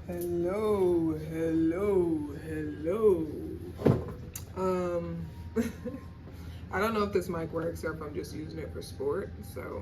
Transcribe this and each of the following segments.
Hello, hello, hello. Um, I don't know if this mic works or if I'm just using it for sport. So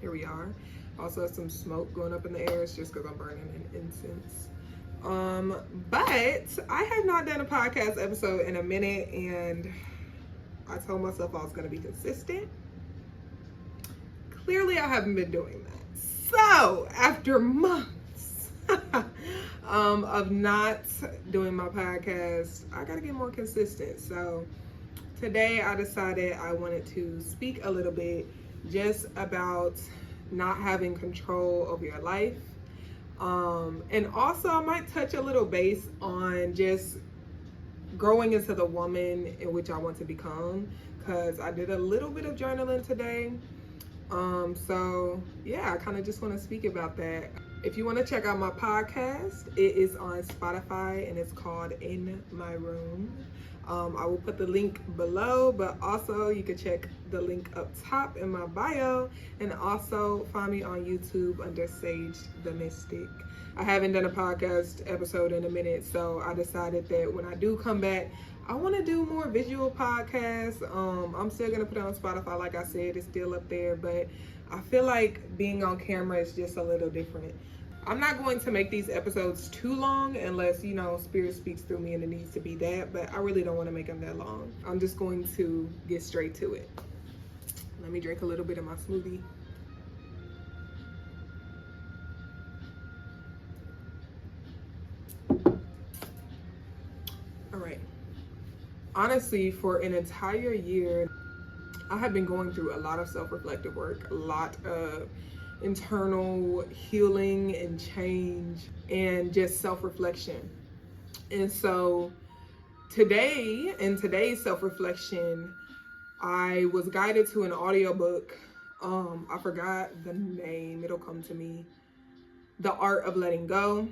here we are. Also, have some smoke going up in the air. It's just because I'm burning an incense. But I have not done a podcast episode in a minute, and I told myself I was going to be consistent. Clearly, I haven't been doing that. So after months of not doing my podcast, I got to get more consistent. So today I decided I wanted to speak a little bit just about not having control over your life. And also, I might touch a little base on just growing into the woman in which I want to become, because I did a little bit of journaling today. So yeah, I kind of just want to speak about that. If you want to check out my podcast, it is on Spotify and it's called In My Room. I will put the link below, but also you can check the link up top in my bio, and also find me on YouTube under Sage the Mystic. I haven't done a podcast episode in a minute, so I decided that when I do come back, I want to do more visual podcasts. I'm still going to put it on Spotify. Like I said, it's still up there, but I feel like being on camera is just a little different. I'm not going to make these episodes too long unless, Spirit speaks through me and it needs to be that, but I really don't want to make them that long. I'm just going to get straight to it. Let me drink a little bit of my smoothie. All right. Honestly, for an entire year, I have been going through a lot of self-reflective work, a lot of internal healing and change, and just self-reflection. And so today, in today's self-reflection, I was guided to an audiobook. I forgot the name, it'll come to me. The Art of Letting Go.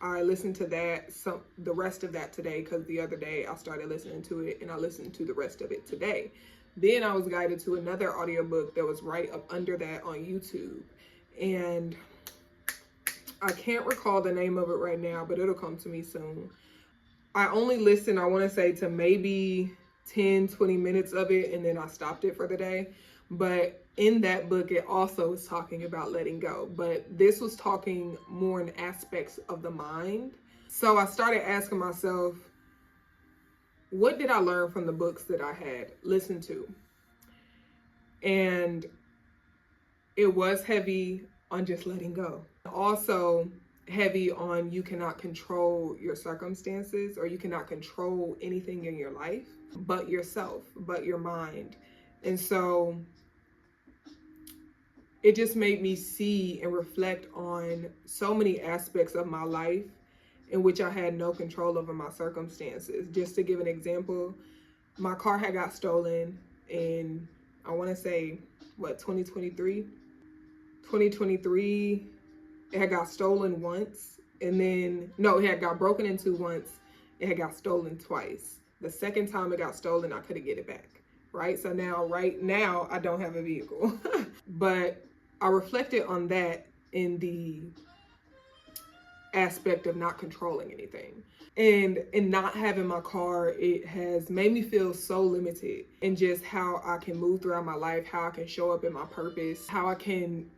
I listened to that, the rest of that today, because the other day I started listening to it and I listened to the rest of it today. Then I was guided to another audiobook that was right up under that on YouTube. And I can't recall the name of it right now, but it'll come to me soon. I only listened, I want to say, to maybe 10, 20 minutes of it, and then I stopped it for the day. But in that book, it also was talking about letting go. But this was talking more in aspects of the mind. So I started asking myself, what did I learn from the books that I had listened to? And it was heavy on just letting go. Also heavy on you cannot control your circumstances, or you cannot control anything in your life but yourself, but your mind. And so it just made me see and reflect on so many aspects of my life in which I had no control over my circumstances. Just to give an example, my car had got stolen in, I want to say, 2023? 2023, it had got stolen once, and then, no, it had got broken into once, it had got stolen twice. The second time it got stolen, I couldn't get it back, right? So right now, I don't have a vehicle. But I reflected on that in the aspect of not controlling anything. And in not having my car, it has made me feel so limited in just how I can move throughout my life, how I can show up in my purpose, how I can,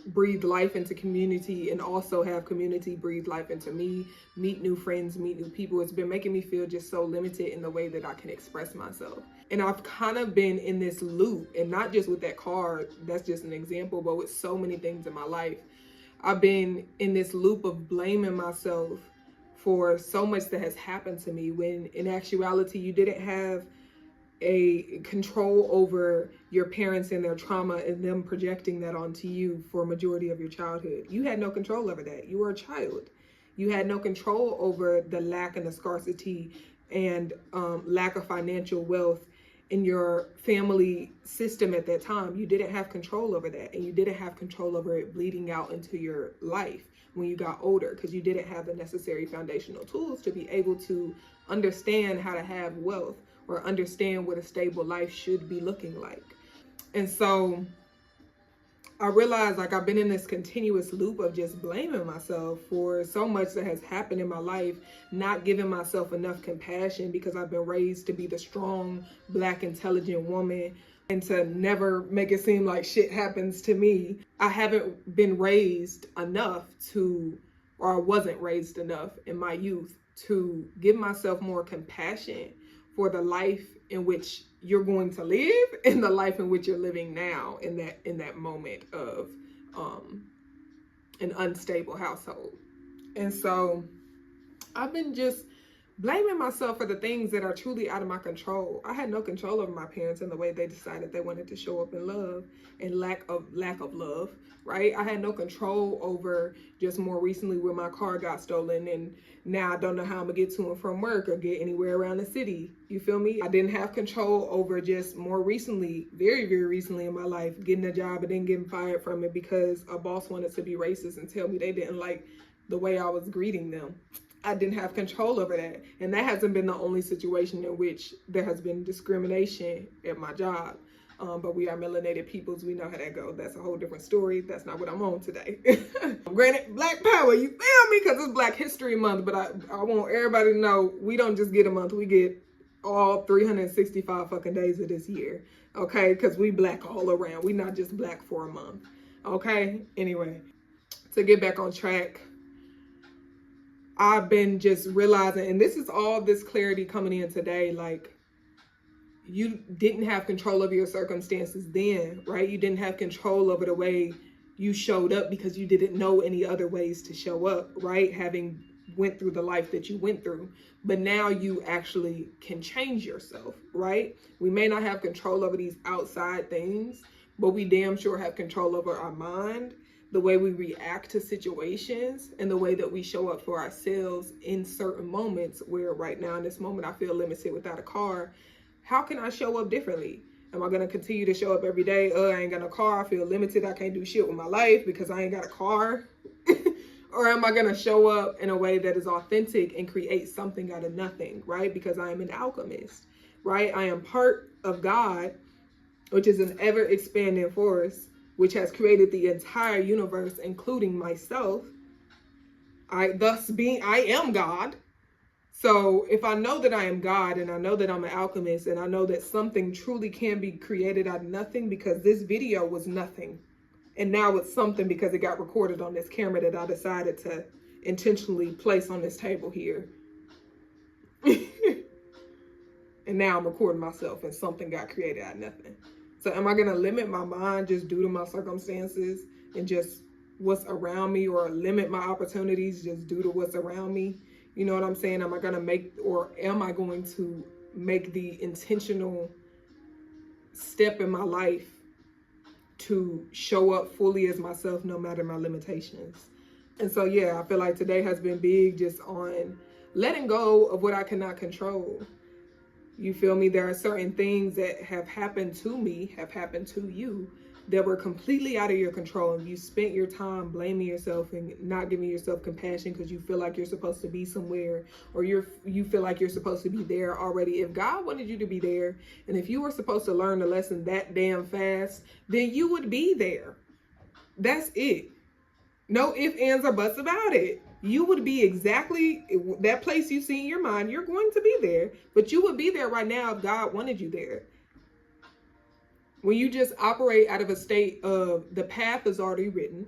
breathe life into community, and also have community breathe life into me, meet new friends, meet new people. It's been making me feel just so limited in the way that I can express myself. And I've kind of been in this loop, and not just with that car, that's just an example, but with so many things in my life. I've been in this loop of blaming myself for so much that has happened to me, when in actuality, you didn't have a control over your parents and their trauma and them projecting that onto you for a majority of your childhood. You had no control over that. You were a child. You had no control over the lack and the scarcity and lack of financial wealth in your family system at that time. You didn't have control over that, and you didn't have control over it bleeding out into your life when you got older, because you didn't have the necessary foundational tools to be able to understand how to have wealth or understand what a stable life should be looking like. And so I realized like I've been in this continuous loop of just blaming myself for so much that has happened in my life, not giving myself enough compassion because I've been raised to be the strong, Black, intelligent woman and to never make it seem like shit happens to me. I haven't been raised enough to, or I wasn't raised enough in my youth to give myself more compassion for the life in which you're going to live and the life in which you're living now in that moment of an unstable household. And so I've been just blaming myself for the things that are truly out of my control. I had no control over my parents and the way they decided they wanted to show up in love and lack of love, right? I had no control over just more recently when my car got stolen and now I don't know how I'm gonna get to and from work or get anywhere around the city. You feel me? I didn't have control over just more recently, very, very recently in my life, getting a job and then getting fired from it because a boss wanted to be racist and tell me they didn't like the way I was greeting them. I didn't have control over that. And that hasn't been the only situation in which there has been discrimination at my job. But we are melanated peoples. We know how that goes. That's a whole different story. That's not what I'm on today. Granted, Black Power, you feel me? Because it's Black History Month. But I want everybody to know we don't just get a month. We get all 365 fucking days of this year. Okay? Because we Black all around. We not just Black for a month. Okay? Anyway, to get back on track, I've been just realizing, and this is all this clarity coming in today, like you didn't have control over your circumstances then, right? You didn't have control over the way you showed up because you didn't know any other ways to show up, right? Having went through the life that you went through, but now you actually can change yourself, right? We may not have control over these outside things, but we damn sure have control over our mind, the way we react to situations, and the way that we show up for ourselves in certain moments where right now in this moment I feel limited without a car. How can I show up differently? Am I going to continue to show up every day? I ain't got no car. I feel limited. I can't do shit with my life because I ain't got a car. Or am I going to show up in a way that is authentic and create something out of nothing, right? Because I am an alchemist, right? I am part of God, which is an ever expanding force, which has created the entire universe, including myself. I am God. So if I know that I am God and I know that I'm an alchemist and I know that something truly can be created out of nothing, because this video was nothing. And now it's something because it got recorded on this camera that I decided to intentionally place on this table here. And now I'm recording myself and something got created out of nothing. So am I going to limit my mind just due to my circumstances and just what's around me, or limit my opportunities just due to what's around me? You know what I'm saying? Am I going to make the intentional step in my life to show up fully as myself no matter my limitations? And so, yeah, I feel like today has been big just on letting go of what I cannot control. You feel me? There are certain things that have happened to me, have happened to you, that were completely out of your control, and you spent your time blaming yourself and not giving yourself compassion because you feel like you're supposed to be somewhere, or you feel like you're supposed to be there already. If God wanted you to be there, and if you were supposed to learn the lesson that damn fast, then you would be there. That's it. No ifs, ands, or buts about it. You would be exactly that place you see in your mind. You're going to be there, but you would be there right now if God wanted you there. When you just operate out of a state of the path is already written,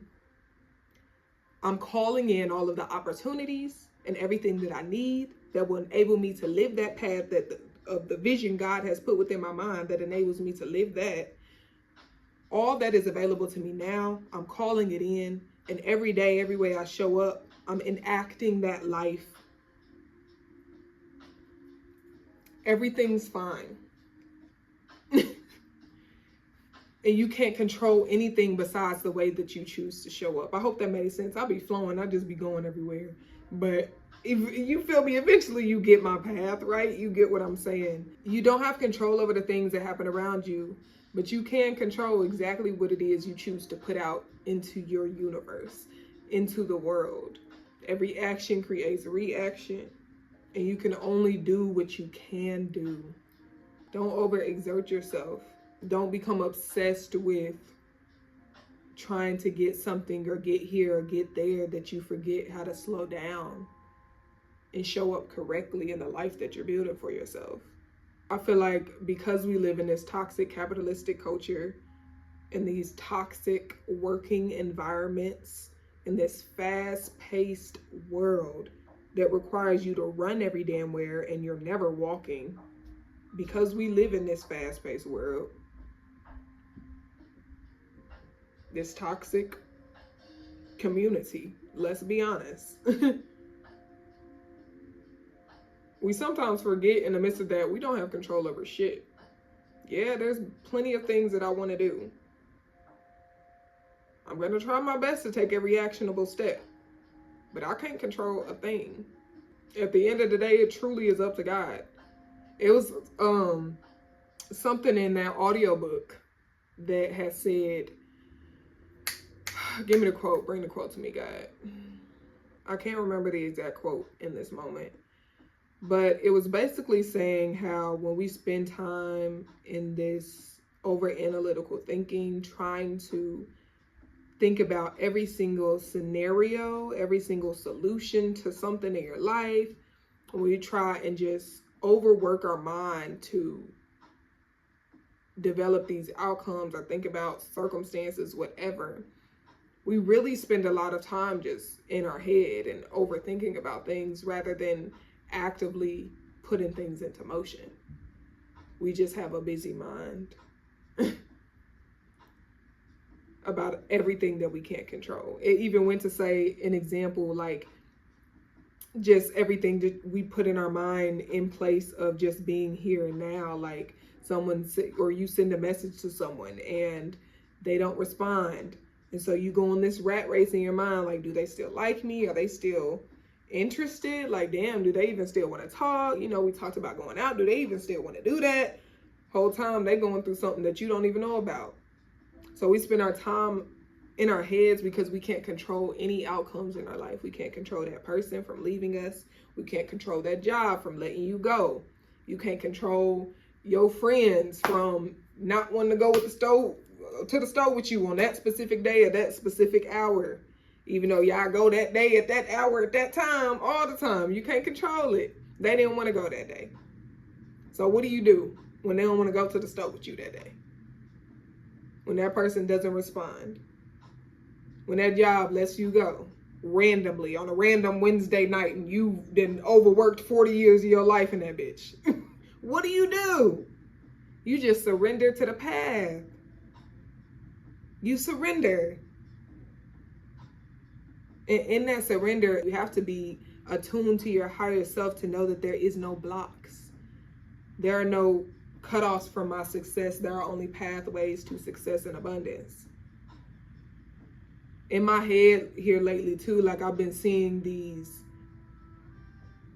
I'm calling in all of the opportunities and everything that I need that will enable me to live that path of the vision God has put within my mind that enables me to live that. All that is available to me now. I'm calling it in, and every day, every way I show up, I'm enacting that life. Everything's fine. And you can't control anything besides the way that you choose to show up. I hope that made sense. I'll be flowing. I'll just be going everywhere. But if you feel me, eventually you get my path, right? You get what I'm saying. You don't have control over the things that happen around you, but you can control exactly what it is you choose to put out into your universe, into the world. Every action creates a reaction, and you can only do what you can do. Don't overexert yourself. Don't become obsessed with trying to get something or get here or get there that you forget how to slow down and show up correctly in the life that you're building for yourself. I feel like because we live in this toxic capitalistic culture, in these toxic working environments, in this fast-paced world that requires you to run every damn where and you're never walking, because we live in this fast-paced world, this toxic community, let's be honest. We sometimes forget in the midst of that we don't have control over shit. Yeah, there's plenty of things that I want to do. I'm going to try my best to take every actionable step, but I can't control a thing. At the end of the day, it truly is up to God. It was something in that audiobook that has said, give me the quote, bring the quote to me, God. I can't remember the exact quote in this moment, but it was basically saying how when we spend time in this over analytical thinking, trying to think about every single scenario, every single solution to something in your life, we try and just overwork our mind to develop these outcomes or think about circumstances, whatever. We really spend a lot of time just in our head and overthinking about things rather than actively putting things into motion. We just have a busy mind about everything that we can't control. It even went to say an example like just everything that we put in our mind in place of just being here and now. Like or you send a message to someone and they don't respond. And so you go on this rat race in your mind, like, do they still like me? Are they still interested? Like, damn, do they even still want to talk? You know, we talked about going out. Do they even still want to do that? Whole time they going through something that you don't even know about. So we spend our time in our heads because we can't control any outcomes in our life. We can't control that person from leaving us. We can't control that job from letting you go. You can't control your friends from not wanting to go to the store with you on that specific day or that specific hour. Even though y'all go that day at that hour at that time all the time. You can't control it. They didn't want to go that day. So what do you do when they don't want to go to the store with you that day? When that person doesn't respond? When that job lets you go randomly on a random Wednesday night and you've been overworked 40 years of your life in that bitch? What do? You just surrender to the path. You surrender. And in that surrender, you have to be attuned to your higher self to know that there is no blocks. There are no cutoffs from my success. There are only pathways to success and abundance. In my head here lately too, like I've been seeing these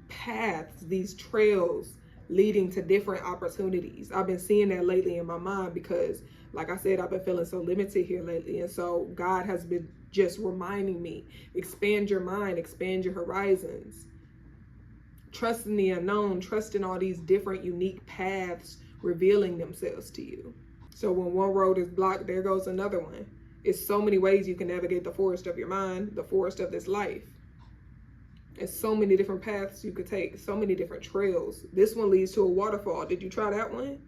paths, these trails leading to different opportunities. I've been seeing that lately in my mind because, like I said, I've been feeling so limited here lately. And so God has been just reminding me, expand your mind, expand your horizons. Trust in the unknown, trust in all these different unique paths revealing themselves to you. So when one road is blocked, there goes another one. It's so many ways you can navigate the forest of your mind, the forest of this life. There's so many different paths you could take, so many different trails. This one leads to a waterfall. Did you try that one?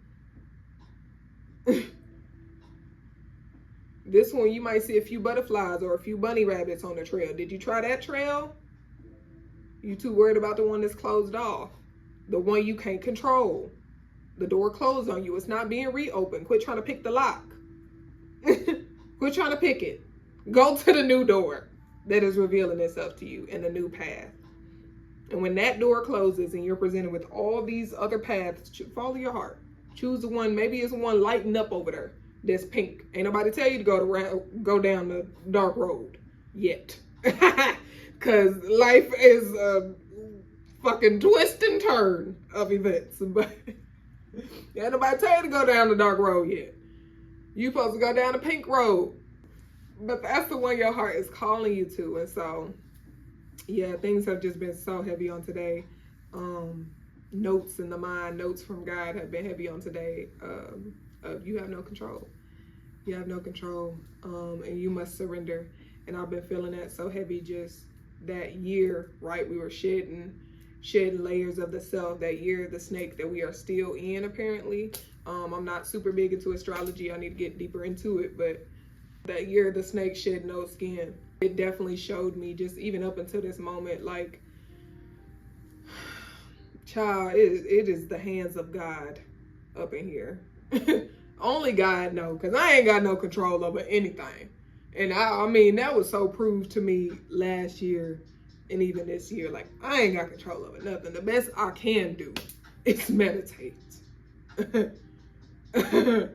This one, you might see a few butterflies or a few bunny rabbits on the trail. Did you try that trail? You too worried about the one that's closed off, the one you can't control. The door closed on you. It's not being reopened. Quit trying to pick the lock. Quit trying to pick it. Go to the new door that is revealing itself to you in the new path. And when that door closes and you're presented with all these other paths, follow your heart. Choose the one. Maybe it's one lighting up over there that's pink. Ain't nobody tell you to go down the dark road yet. Because life is a fucking twist and turn of events. But ain't nobody tell you to go down the dark road yet. You supposed to go down the pink road. But that's the one your heart is calling you to. And so, yeah, things have just been so heavy on today. Notes in the mind, notes from God have been heavy on today. You have no control. You have no control, and you must surrender. And I've been feeling that so heavy just that year, right? We were shedding layers of the self that year, the snake that we are still in, apparently. I'm not super big into astrology. I need to get deeper into it, but that year, the snake shed no skin. It definitely showed me, just even up until this moment, like, child, it is the hands of God up in here. Only God know, because I ain't got no control over anything. And I mean, that was so proved to me last year and even this year. Like, I ain't got control over nothing. The best I can do is meditate and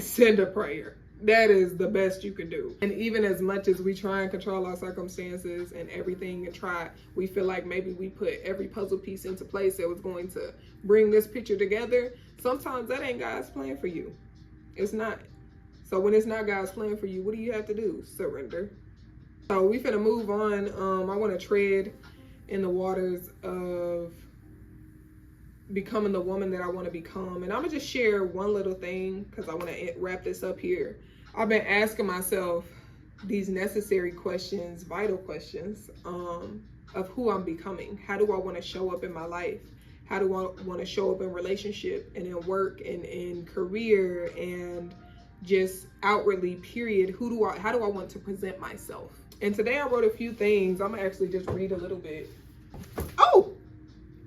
send a prayer. That is the best you can do. And even as much as we try and control our circumstances and everything and try, we feel like maybe we put every puzzle piece into place that was going to bring this picture together. Sometimes that ain't God's plan for you. It's not. So when it's not God's plan for you, what do you have to do? Surrender. So we finna move on. I want to tread in the waters of becoming the woman that I want to become. And I'm gonna just share one little thing because I want to wrap this up here. I've been asking myself these necessary questions, vital questions, of who I'm becoming. How do I want to show up in my life? How do I want to show up in relationship and in work and in career and just outwardly, period? How do I want to present myself? And today I wrote a few things. I'm gonna actually just read a little bit. Oh,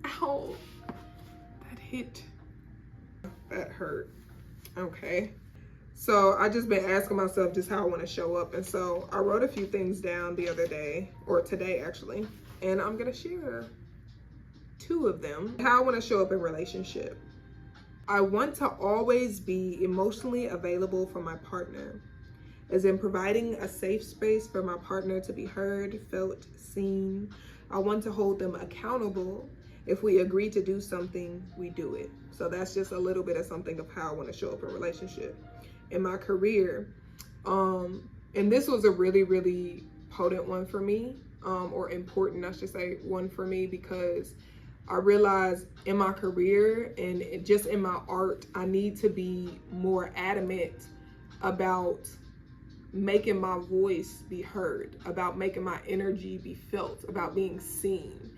ow, that hit. That hurt. Okay. So I just been asking myself just how I want to show up. And so I wrote a few things down the other day, or today actually, and I'm gonna share two of them. How I want to show up in relationship. I want to always be emotionally available for my partner, as in providing a safe space for my partner to be heard, felt, seen. I want to hold them accountable. If we agree to do something, we do it. So that's just a little bit of something of how I want to show up in relationship. In my career, and this was a really, really potent one for me, or important, I should say, one for me, because I realized in my career and just in my art, I need to be more adamant about making my voice be heard, about making my energy be felt, about being seen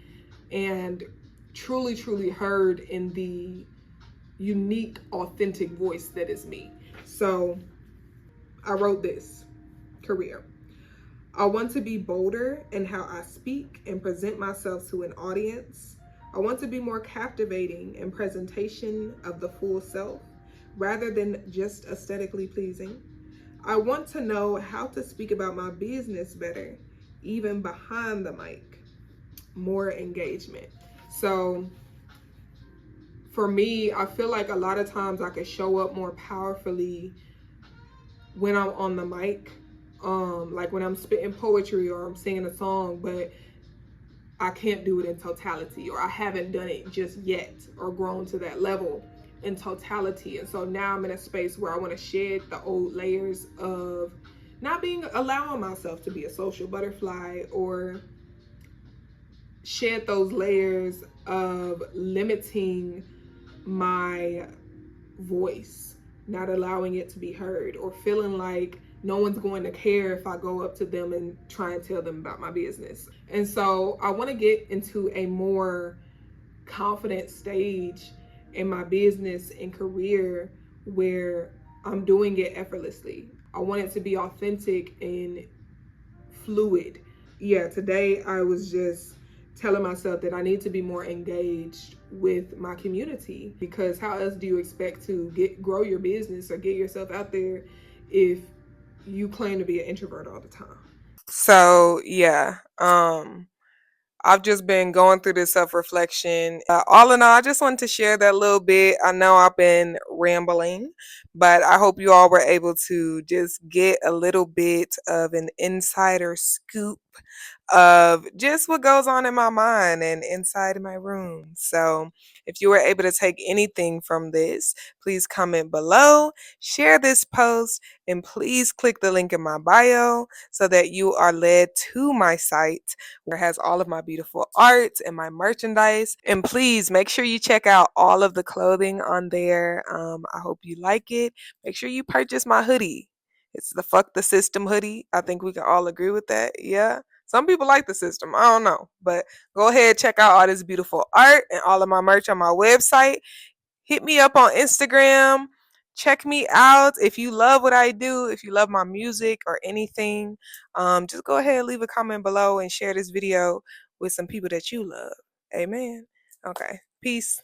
and truly, truly heard in the unique, authentic voice that is me. So I wrote this: career. I want to be bolder in how I speak and present myself to an audience. I want to be more captivating in presentation of the full self rather than just aesthetically pleasing. I want to know how to speak about my business better, even behind the mic. More engagement. So for me, I feel like a lot of times I could show up more powerfully when I'm on the mic, like when I'm spitting poetry or I'm singing a song, but I can't do it in totality, or I haven't done it just yet or grown to that level in totality. And so now I'm in a space where I want to shed the old layers of not allowing myself to be a social butterfly, or shed those layers of limiting my voice, not allowing it to be heard, or feeling like no one's going to care if I go up to them and try and tell them about my business. And so I want to get into a more confident stage in my business and career where I'm doing it effortlessly. I want it to be authentic and fluid. Yeah, today I was just telling myself that I need to be more engaged with my community, because how else do you expect to grow your business or get yourself out there if you claim to be an introvert all the time? So yeah, I've just been going through this self-reflection. All in all, I just wanted to share that little bit. I know I've been rambling, but I hope you all were able to just get a little bit of an insider scoop of just what goes on in my mind and inside my room. So if you were able to take anything from this, please comment below, share this post, and please click the link in my bio so that you are led to my site where it has all of my beautiful art and my merchandise. And please make sure you check out all of the clothing on there. I hope you like it. Make sure you purchase my hoodie. It's the fuck the system hoodie. I think we can all agree with that. Yeah. Some people like the system. I don't know. But go ahead, check out all this beautiful art and all of my merch on my website. Hit me up on Instagram. Check me out. If you love what I do, if you love my music or anything, just go ahead and leave a comment below and share this video with some people that you love. Amen. Okay. Peace.